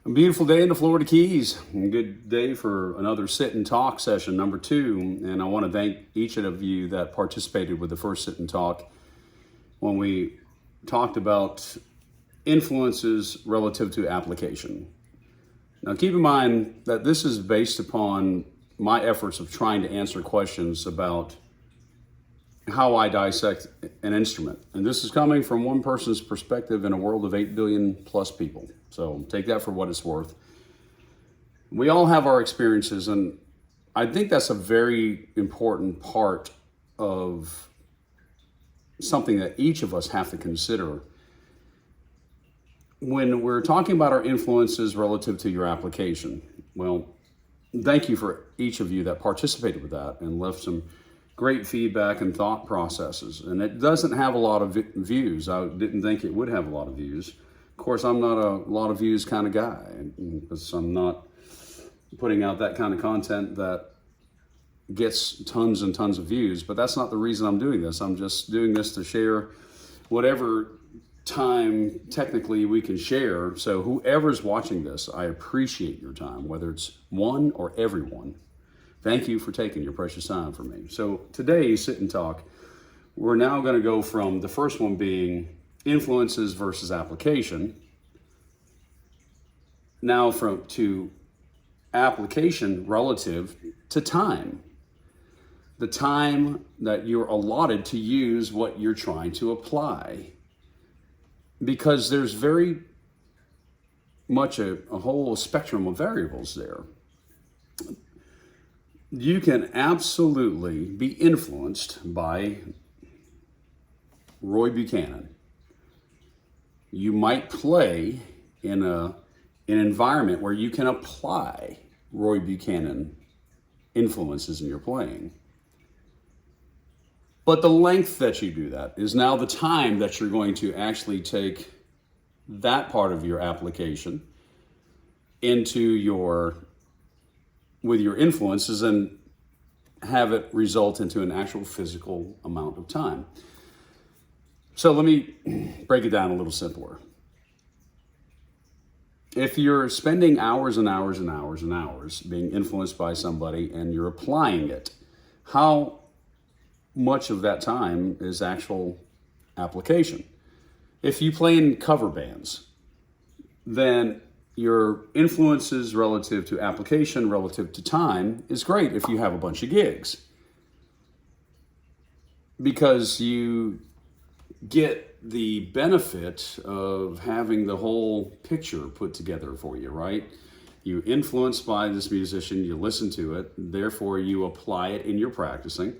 A beautiful day in the Florida Keys. A good day for another sit and talk session, number 2. And I want to thank each of you that participated with the first sit and talk when we talked about influences relative to application. Now, keep in mind that this is based upon my efforts of trying to answer questions about how I dissect an instrument. And this is coming from one person's perspective in a world of 8 billion plus people. So take that for what it's worth. We all have our experiences, and I think that's a very important part of something that each of us have to consider when we're talking about our influences relative to your application. Well, thank you for each of you that participated with that and left some great feedback and thought processes. And it doesn't have a lot of views. I didn't think it would have a lot of views. Of course, I'm not a lot of views kind of guy, because I'm not putting out that kind of content that gets tons and tons of views, but that's not the reason I'm doing this. I'm just doing this to share whatever time technically we can share. So whoever's watching this, I appreciate your time, whether it's one or everyone. Thank you for taking your precious time for me. So today's sit and talk, we're now going to go from the first one being influences versus application, now to application relative to time. The time that you're allotted to use what you're trying to apply. Because there's very much a whole spectrum of variables there. You can absolutely be influenced by Roy Buchanan. You might play in an environment where you can apply Roy Buchanan influences in your playing. But the length that you do that is now the time that you're going to actually take that part of your application with your influences and have it result into an actual physical amount of time. So let me break it down a little simpler. If you're spending hours and hours and hours and hours being influenced by somebody and you're applying it, how much of that time is actual application? If you play in cover bands, then your influences relative to application, relative to time, is great if you have a bunch of gigs. Because you get the benefit of having the whole picture put together for you, right? You're influenced by this musician, you listen to it, therefore you apply it in your practicing.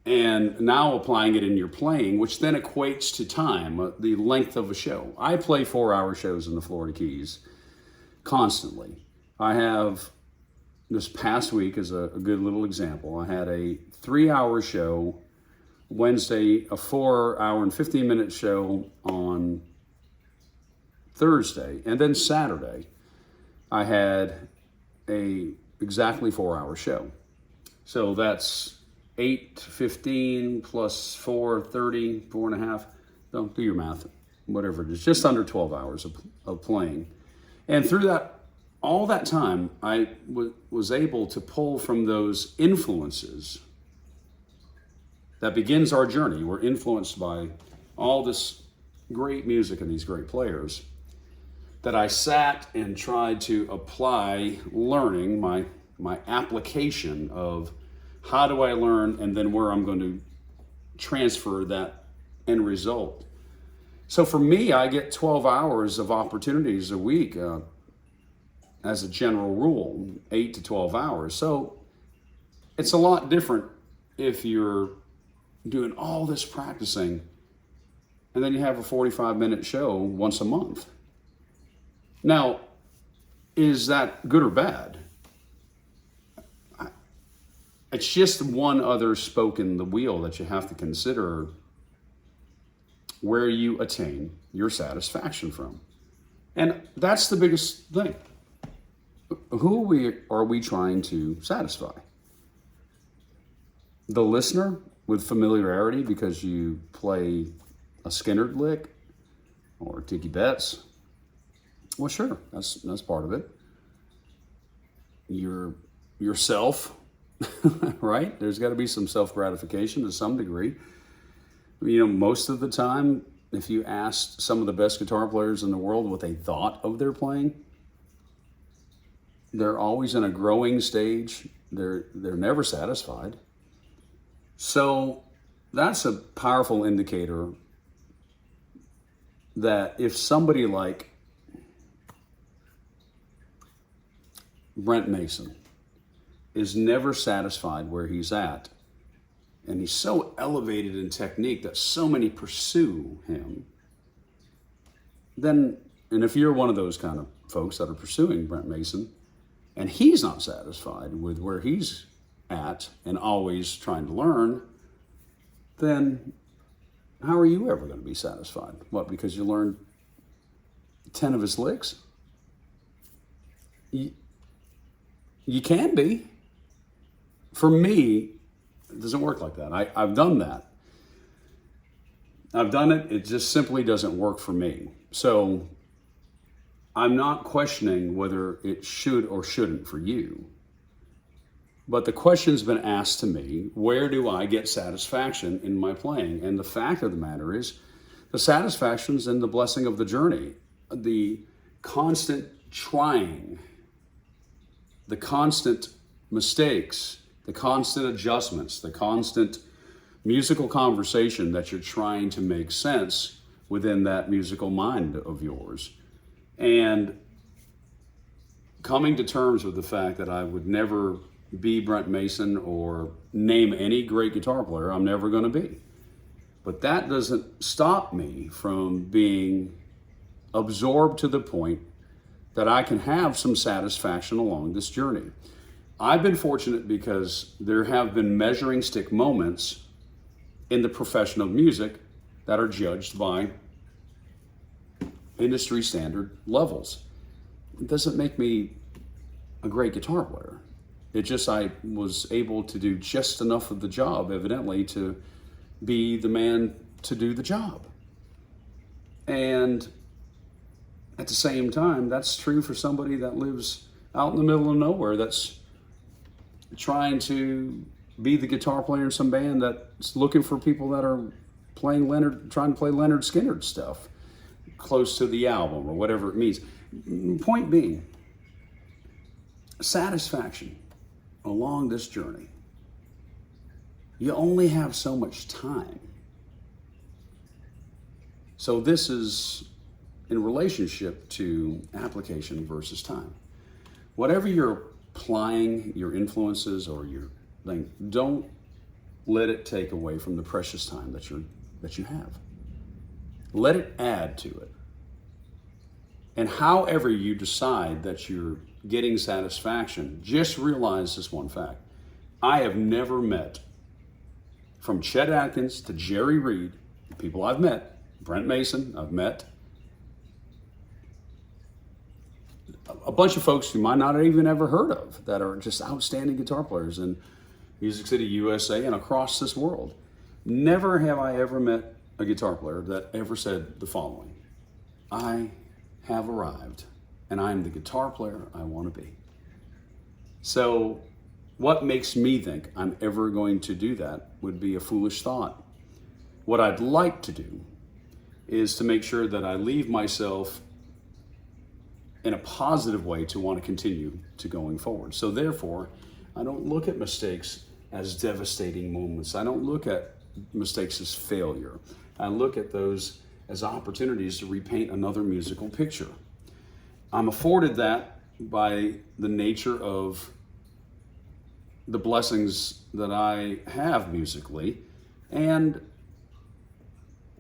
And now applying it in your playing, which then equates to time, the length of a show. I play 4-hour shows in the Florida Keys constantly. I have, this past week is a good little example. I had a 3-hour show Wednesday, a 4-hour and 15-minute show on Thursday, and then Saturday I had a exactly 4-hour show. So that's 8:15 plus 4:30, 4.5. Don't do your math, whatever it is, just under 12 hours of playing. And through all that time, I was able to pull from those influences that begins our journey. We're influenced by all this great music and these great players, that I sat and tried to apply learning, my application of how do I learn, and then where I'm going to transfer that end result. So for me, I get 12 hours of opportunities a week as a general rule, 8 to 12 hours. So it's a lot different if you're doing all this practicing and then you have a 45-minute show once a month. Now, is that good or bad? It's just one other spoke in the wheel that you have to consider where you attain your satisfaction from. And that's the biggest thing. Who are we trying to satisfy? The listener with familiarity because you play a Skynyrd lick or Tiki Betts, Well, sure, that's part of it. Yourself, right? There's got to be some self gratification to some degree. Most of the time, if you asked some of the best guitar players in the world what they thought of their playing, they're always in a growing stage. They're never satisfied. So that's a powerful indicator that if somebody like Brent Mason is never satisfied where he's at, and he's so elevated in technique that so many pursue him, then, and if you're one of those kind of folks that are pursuing Brent Mason, and he's not satisfied with where he's at and always trying to learn, then how are you ever going to be satisfied? What, because you learned 10 of his licks? You can be. For me, it doesn't work like that. I've done that. I've done it. It just simply doesn't work for me. So I'm not questioning whether it should or shouldn't for you. But the question's been asked to me, where do I get satisfaction in my playing? And the fact of the matter is, the satisfaction's in the blessing of the journey, the constant trying, the constant mistakes, the constant adjustments, the constant musical conversation that you're trying to make sense within that musical mind of yours. And coming to terms with the fact that I would never be Brent Mason or name any great guitar player, I'm never going to be. But that doesn't stop me from being absorbed to the point that I can have some satisfaction along this journey. I've been fortunate because there have been measuring stick moments in the profession of music that are judged by industry standard levels. It doesn't make me a great guitar player. It just, I was able to do just enough of the job, evidently, to be the man to do the job. And at the same time, that's true for somebody that lives out in the middle of nowhere that's trying to be the guitar player in some band that's looking for people that are trying to play Leonard Skinner stuff close to the album or whatever it means. Point being, satisfaction along this journey. You only have so much time. So this is in relationship to application versus time. Whatever you're applying, your influences or your thing, don't let it take away from the precious time that you have. Let it add to it. And however you decide that you're getting satisfaction, just realize this one fact. I have never met, from Chet Atkins to Jerry Reed, the people I've met, Brent Mason, I've met, a bunch of folks you might not have even ever heard of that are just outstanding guitar players in Music City, USA, and across this world. Never have I ever met a guitar player that ever said the following: I have arrived and I'm the guitar player I want to be. So what makes me think I'm ever going to do that would be a foolish thought. What I'd like to do is to make sure that I leave myself in a positive way to want to continue to going forward. So therefore, I don't look at mistakes as devastating moments. I don't look at mistakes as failure. I look at those as opportunities to repaint another musical picture. I'm afforded that by the nature of the blessings that I have musically. And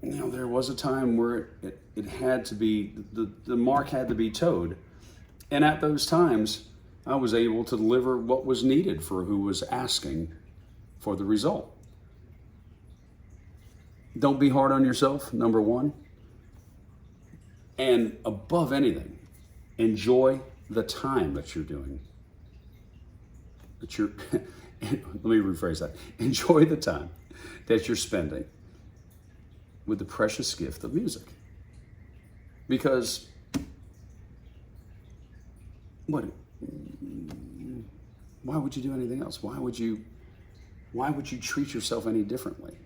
there was a time where it had to be, the mark had to be towed. And at those times, I was able to deliver what was needed for who was asking for the result. Don't be hard on yourself, number one. And above anything, enjoy the time that you're doing. Let me rephrase that. Enjoy the time that you're spending with the precious gift of music. Because what? Why would you do anything else? Why would you treat yourself any differently?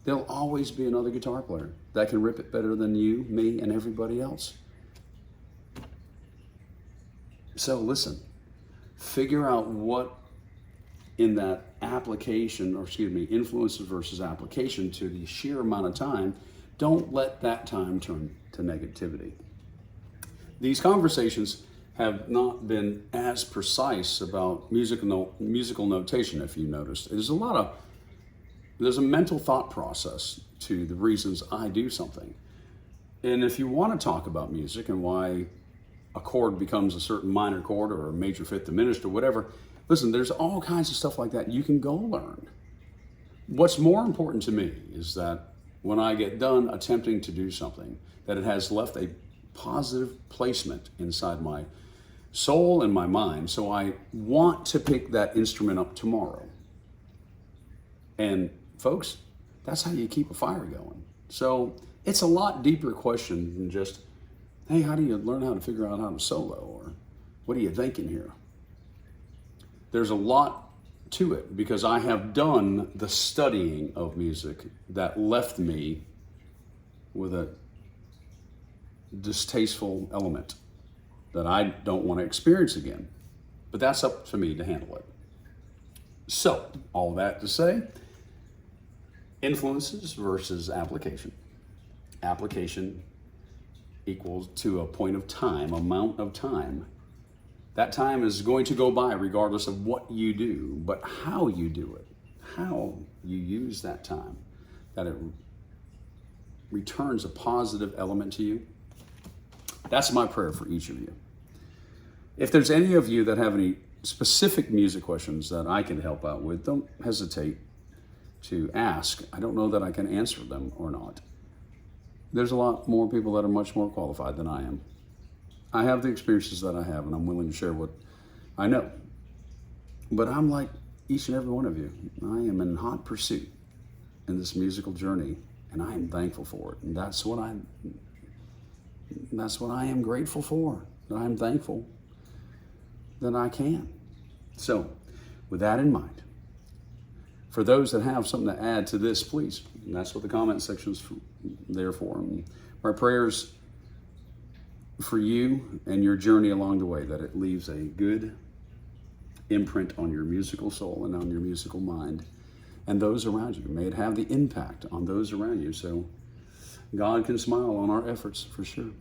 There'll always be another guitar player that can rip it better than you, me, and everybody else. So listen, figure out what in that application, or excuse me, influences versus application to the sheer amount of time, don't let that time turn to negativity. These conversations have not been as precise about musical notation, if you noticed. There's a mental thought process to the reasons I do something. And if you want to talk about music and why a chord becomes a certain minor chord or a major fifth diminished or whatever, listen, there's all kinds of stuff like that you can go learn. What's more important to me is that when I get done attempting to do something, that it has left a positive placement inside my soul and my mind, so I want to pick that instrument up tomorrow. And folks, that's how you keep a fire going. So it's a lot deeper question than just, hey, how do you learn how to figure out how to solo? Or what are you thinking here? There's a lot to it because I have done the studying of music that left me with a distasteful element that I don't want to experience again. But that's up to me to handle it. So, all that to say, influences versus application. Application equals to a point of time, amount of time. That time is going to go by regardless of what you do, but how you do it, how you use that time, that it returns a positive element to you. That's my prayer for each of you. If there's any of you that have any specific music questions that I can help out with, don't hesitate to ask. I don't know that I can answer them or not. There's a lot more people that are much more qualified than I am. I have the experiences that I have, and I'm willing to share what I know. But I'm like each and every one of you. I am in hot pursuit in this musical journey, and I am thankful for it. And that's what I am grateful for. I am thankful that I can. So, with that in mind, for those that have something to add to this, please. And that's what the comment section's there for. And my prayers for you and your journey along the way, that it leaves a good imprint on your musical soul and on your musical mind and those around you. May it have the impact on those around you so God can smile on our efforts for sure.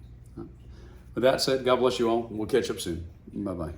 With that said, God bless you all. We'll catch up soon. Bye-bye.